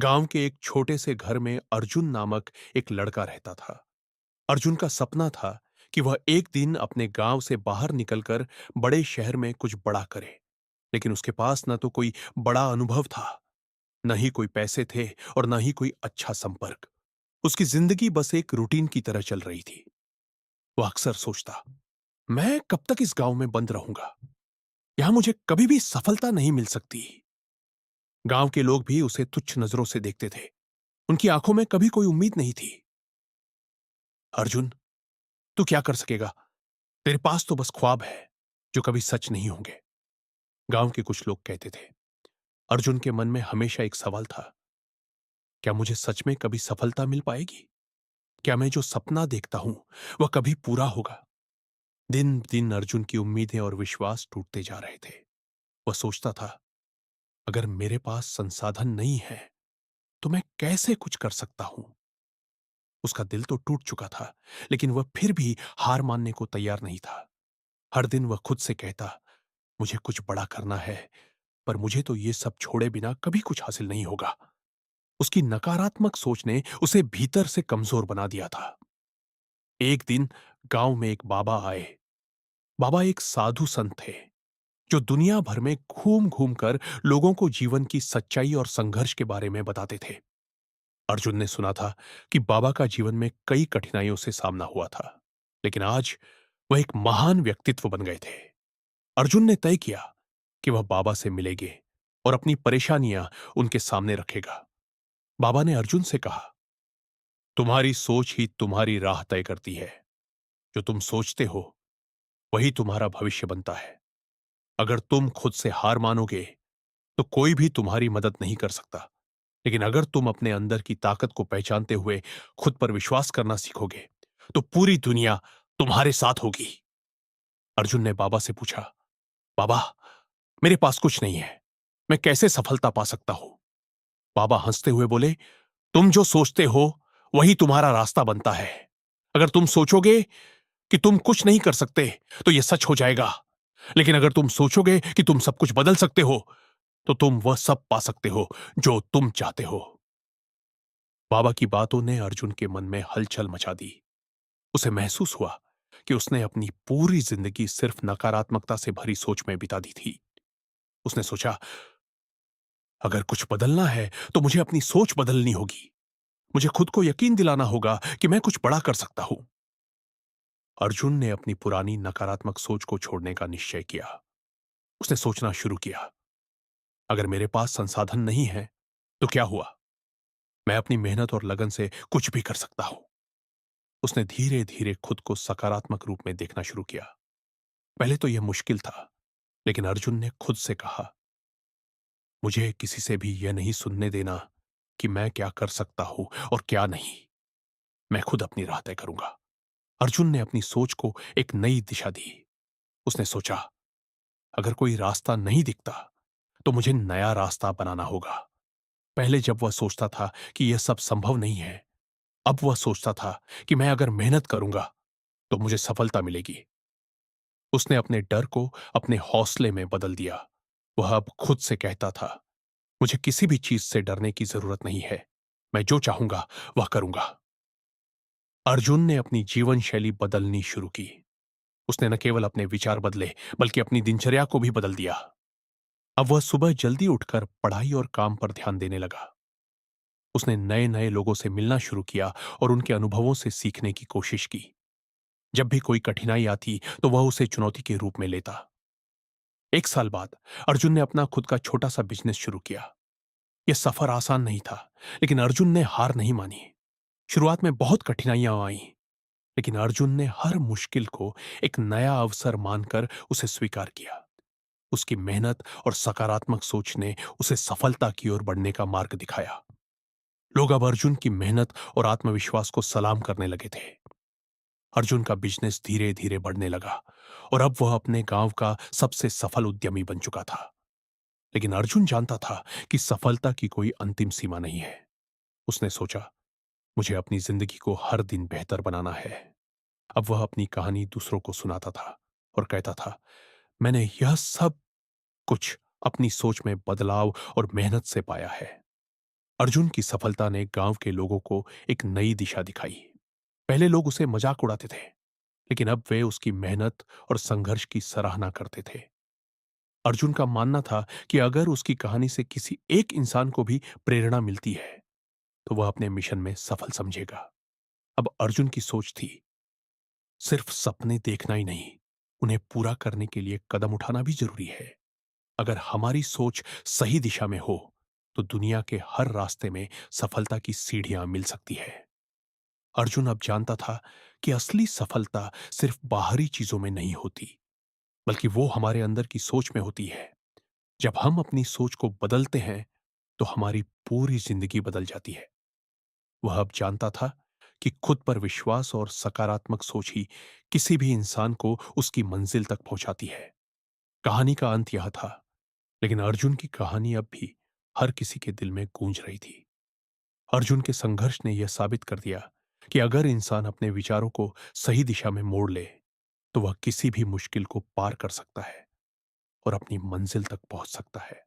गांव के एक छोटे से घर में अर्जुन नामक एक लड़का रहता था। अर्जुन का सपना था कि वह एक दिन अपने गांव से बाहर निकलकर बड़े शहर में कुछ बड़ा करे। लेकिन उसके पास न तो कोई बड़ा अनुभव था, न ही कोई पैसे थे और न ही कोई अच्छा संपर्क। उसकी जिंदगी बस एक रूटीन की तरह चल रही थी। वह अक्सर सोचता, मैं कब तक इस गांव में बंद रहूंगा? यहां मुझे कभी भी सफलता नहीं मिल सकती। गांव के लोग भी उसे तुच्छ नजरों से देखते थे। उनकी आंखों में कभी कोई उम्मीद नहीं थी। अर्जुन, तू क्या कर सकेगा? तेरे पास तो बस ख्वाब है जो कभी सच नहीं होंगे, गांव के कुछ लोग कहते थे। अर्जुन के मन में हमेशा एक सवाल था, क्या मुझे सच में कभी सफलता मिल पाएगी? क्या मैं जो सपना देखता हूं वह कभी पूरा होगा? दिन दिन अर्जुन की उम्मीदें और विश्वास टूटते जा रहे थे। वह सोचता था, अगर मेरे पास संसाधन नहीं है तो मैं कैसे कुछ कर सकता हूं? उसका दिल तो टूट चुका था, लेकिन वह फिर भी हार मानने को तैयार नहीं था। हर दिन वह खुद से कहता, मुझे कुछ बड़ा करना है, पर मुझे तो ये सब छोड़े बिना कभी कुछ हासिल नहीं होगा। उसकी नकारात्मक सोच ने उसे भीतर से कमजोर बना दिया था। एक दिन गांव में एक बाबा आए। बाबा एक साधु संत थे जो दुनिया भर में घूम घूम कर लोगों को जीवन की सच्चाई और संघर्ष के बारे में बताते थे। अर्जुन ने सुना था कि बाबा का जीवन में कई कठिनाइयों से सामना हुआ था, लेकिन आज वह एक महान व्यक्तित्व बन गए थे। अर्जुन ने तय किया कि वह बाबा से मिलेंगे और अपनी परेशानियां उनके सामने रखेगा। बाबा ने अर्जुन से कहा, तुम्हारी सोच ही तुम्हारी राह तय करती है। जो तुम सोचते हो वही तुम्हारा भविष्य बनता है। अगर तुम खुद से हार मानोगे तो कोई भी तुम्हारी मदद नहीं कर सकता, लेकिन अगर तुम अपने अंदर की ताकत को पहचानते हुए खुद पर विश्वास करना सीखोगे तो पूरी दुनिया तुम्हारे साथ होगी। अर्जुन ने बाबा से पूछा, बाबा, मेरे पास कुछ नहीं है, मैं कैसे सफलता पा सकता हूं? बाबा हंसते हुए बोले, तुम जो सोचते हो वही तुम्हारा रास्ता बनता है। अगर तुम सोचोगे कि तुम कुछ नहीं कर सकते तो यह सच हो जाएगा, लेकिन अगर तुम सोचोगे कि तुम सब कुछ बदल सकते हो तो तुम वह सब पा सकते हो जो तुम चाहते हो। बाबा की बातों ने अर्जुन के मन में हलचल मचा दी। उसे महसूस हुआ कि उसने अपनी पूरी जिंदगी सिर्फ नकारात्मकता से भरी सोच में बिता दी थी। उसने सोचा, अगर कुछ बदलना है तो मुझे अपनी सोच बदलनी होगी। मुझे खुद को यकीन दिलाना होगा कि मैं कुछ बड़ा कर सकता हूं। अर्जुन ने अपनी पुरानी नकारात्मक सोच को छोड़ने का निश्चय किया। उसने सोचना शुरू किया, अगर मेरे पास संसाधन नहीं है तो क्या हुआ? मैं अपनी मेहनत और लगन से कुछ भी कर सकता हूं। उसने धीरे धीरे खुद को सकारात्मक रूप में देखना शुरू किया। पहले तो यह मुश्किल था, लेकिन अर्जुन ने खुद से कहा, मुझे किसी से भी यह नहीं सुनने देना कि मैं क्या कर सकता हूं और क्या नहीं। मैं खुद अपनी राह तय करूंगा। अर्जुन ने अपनी सोच को एक नई दिशा दी। उसने सोचा, अगर कोई रास्ता नहीं दिखता तो मुझे नया रास्ता बनाना होगा। पहले जब वह सोचता था कि यह सब संभव नहीं है, अब वह सोचता था कि मैं अगर मेहनत करूंगा तो मुझे सफलता मिलेगी। उसने अपने डर को अपने हौसले में बदल दिया। वह अब खुद से कहता था, मुझे किसी भी चीज से डरने की जरूरत नहीं है। मैं जो चाहूंगा वह करूंगा। अर्जुन ने अपनी जीवन शैली बदलनी शुरू की। उसने न केवल अपने विचार बदले, बल्कि अपनी दिनचर्या को भी बदल दिया। अब वह सुबह जल्दी उठकर पढ़ाई और काम पर ध्यान देने लगा। उसने नए नए लोगों से मिलना शुरू किया और उनके अनुभवों से सीखने की कोशिश की। जब भी कोई कठिनाई आती तो वह उसे चुनौती के रूप में लेता। एक साल बाद अर्जुन ने अपना खुद का छोटा सा बिजनेस शुरू किया। यह सफर आसान नहीं था, लेकिन अर्जुन ने हार नहीं मानी। शुरुआत में बहुत कठिनाइयां आईं, लेकिन अर्जुन ने हर मुश्किल को एक नया अवसर मानकर उसे स्वीकार किया। उसकी मेहनत और सकारात्मक सोच ने उसे सफलता की ओर बढ़ने का मार्ग दिखाया। लोग अब अर्जुन की मेहनत और आत्मविश्वास को सलाम करने लगे थे। अर्जुन का बिजनेस धीरे धीरे बढ़ने लगा और अब वह अपने गांव का सबसे सफल उद्यमी बन चुका था। लेकिन अर्जुन जानता था कि सफलता की कोई अंतिम सीमा नहीं है। उसने सोचा, मुझे अपनी जिंदगी को हर दिन बेहतर बनाना है। अब वह अपनी कहानी दूसरों को सुनाता था और कहता था, मैंने यह सब कुछ अपनी सोच में बदलाव और मेहनत से पाया है। अर्जुन की सफलता ने गांव के लोगों को एक नई दिशा दिखाई। पहले लोग उसे मजाक उड़ाते थे, लेकिन अब वे उसकी मेहनत और संघर्ष की सराहना करते थे। अर्जुन का मानना था कि अगर उसकी कहानी से किसी एक इंसान को भी प्रेरणा मिलती है, तो वह अपने मिशन में सफल समझेगा। अब अर्जुन की सोच थी, सिर्फ सपने देखना ही नहीं, उन्हें पूरा करने के लिए कदम उठाना भी जरूरी है। अगर हमारी सोच सही दिशा में हो, तो दुनिया के हर रास्ते में सफलता की सीढ़ियां मिल सकती है। अर्जुन अब जानता था कि असली सफलता सिर्फ बाहरी चीजों में नहीं होती, बल्कि वो हमारे अंदर की सोच में होती है। जब हम अपनी सोच को बदलते हैं, तो हमारी पूरी जिंदगी बदल जाती है। वह अब जानता था कि खुद पर विश्वास और सकारात्मक सोच ही किसी भी इंसान को उसकी मंजिल तक पहुंचाती है। कहानी का अंत यह था, लेकिन अर्जुन की कहानी अब भी हर किसी के दिल में गूंज रही थी। अर्जुन के संघर्ष ने यह साबित कर दिया कि अगर इंसान अपने विचारों को सही दिशा में मोड़ ले, तो वह किसी भी मुश्किल को पार कर सकता है और अपनी मंजिल तक पहुंच सकता है।